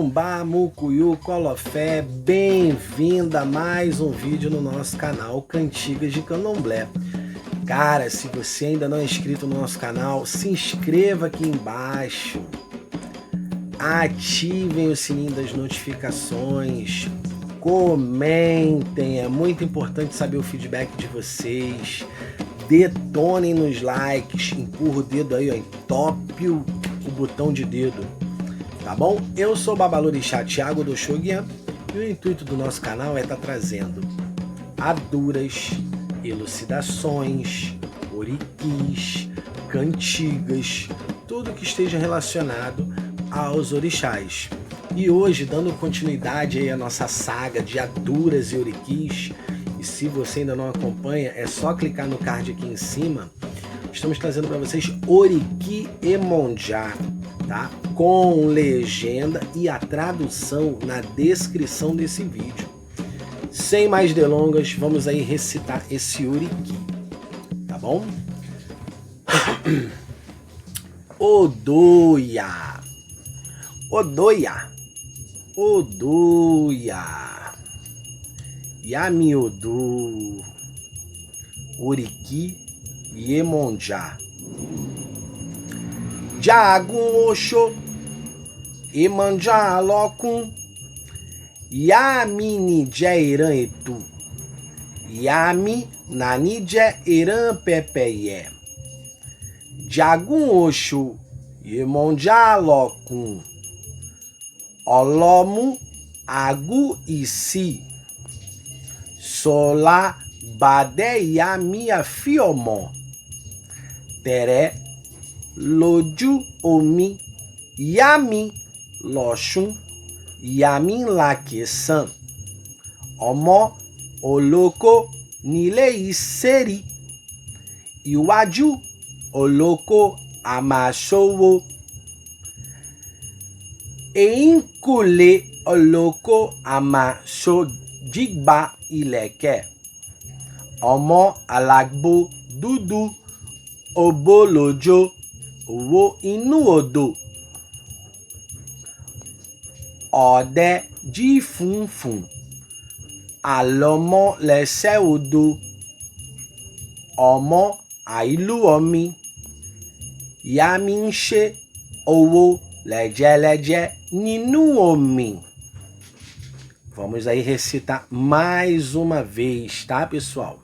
Tumbá, Mucuyu, Colofé, bem-vinda a mais um vídeo no nosso canal Cantigas de Candomblé. Cara, se você ainda não é inscrito no nosso canal, se inscreva aqui embaixo, ativem o sininho das notificações, comentem, é muito importante saber o feedback de vocês, detonem nos likes, empurra o dedo aí, ó, entope o botão de dedo. Tá bom? Eu sou o Babalorixá Thiago do Oxóguian e o intuito do nosso canal é estar trazendo aduras, elucidações, oriquis, cantigas, tudo que esteja relacionado aos orixás. E hoje, dando continuidade aí à nossa saga de aduras e oriquis, e se você ainda não acompanha, é só clicar no card aqui em cima, estamos trazendo para vocês Oriqui Emonjá, tá? Com legenda e a tradução na descrição desse vídeo. Sem mais delongas, vamos aí recitar esse Oriqui, tá bom? Odoia, Odoia, Odoia, Yami Odu, Oriqui Emonjá, Jagun Oxô, Emanjá Locum, Yami Nijé Eran Etu, Yami Nanijé Eran Pepeye, Jagun Oxô, Emanjá Locum, Olomu Agu Isi, Sola Bade Yami Afiomon, Tere Loju Omi, Yami Loshun, Yami Lakesan, Omo Oloko Nile Iseri, Iwaju Oloko Amashowo, Einkule Oloko Amashodigba Ileke, Omo Alagbo Dudu Obolojo Owo inú odò, ọ̀dẹ jí funfun, àlọ́mọ́ lẹ́sẹ̀ odò, ọmọ àìlú omi, Yami ń ṣe owó lẹ́jẹ́lẹ́jẹ́ nínú omi. Vamos aí recitar mais uma vez, tá, pessoal?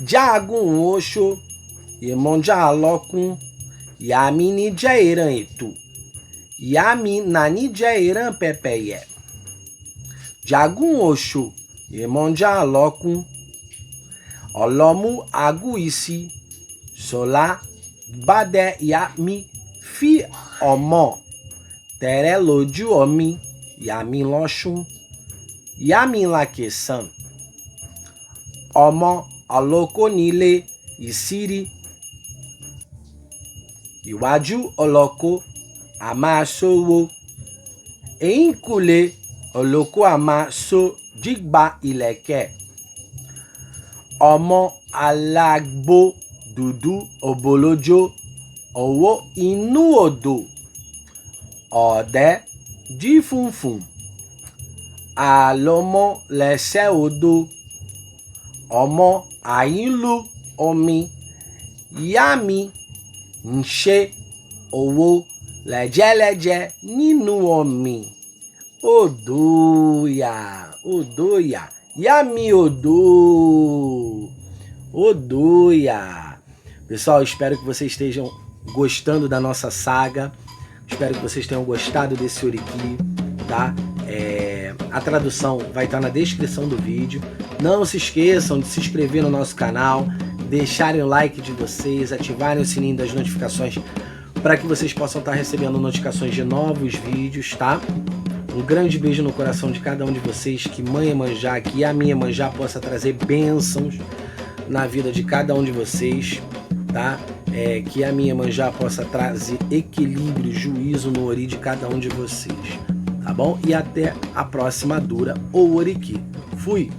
Jagun Oxô, Emonjá Locum, Yami Nijé Eran Etu, Yami Nanijé Eran Pepeye, Jagun Oxô, Emonjá Locum, Olomu Agu Isi, Sola Bade Yami Fi Omo, Tere Loju Omi, Yami Loshun, Yami Lakesan, Omo Oloko Nile Isiri, Iwájú Oloko Amasowo, Einkule Oloko Amashodigba Ileke, Ọmọ Alagbo Dudu Obolojo Owo inú odò, ọ̀dẹ jí funfun, àlọ́mọ́ lẹ́sẹ̀ odò, ọmọ àìlú omi, Yami ń ṣe owó lẹ́jẹ́lẹ́jẹ́ nínú omi. Odoia, Odoia, Yami Odu, Odoia. Pessoal, espero que vocês estejam gostando da nossa saga. Espero que vocês tenham gostado desse Oriqui, tá? A tradução vai estar na descrição do vídeo. Não se esqueçam de se inscrever no nosso canal, deixarem o like de vocês, ativarem o sininho das notificações para que vocês possam estar recebendo notificações de novos vídeos, tá? Um grande beijo no coração de cada um de vocês, que Mãe Emanjá, que a minha Emanjá possa trazer bênçãos na vida de cada um de vocês, tá? Que a minha Emanjá possa trazer equilíbrio, juízo no ori de cada um de vocês, tá bom? E até a próxima Adura ou Oriqui. Fui!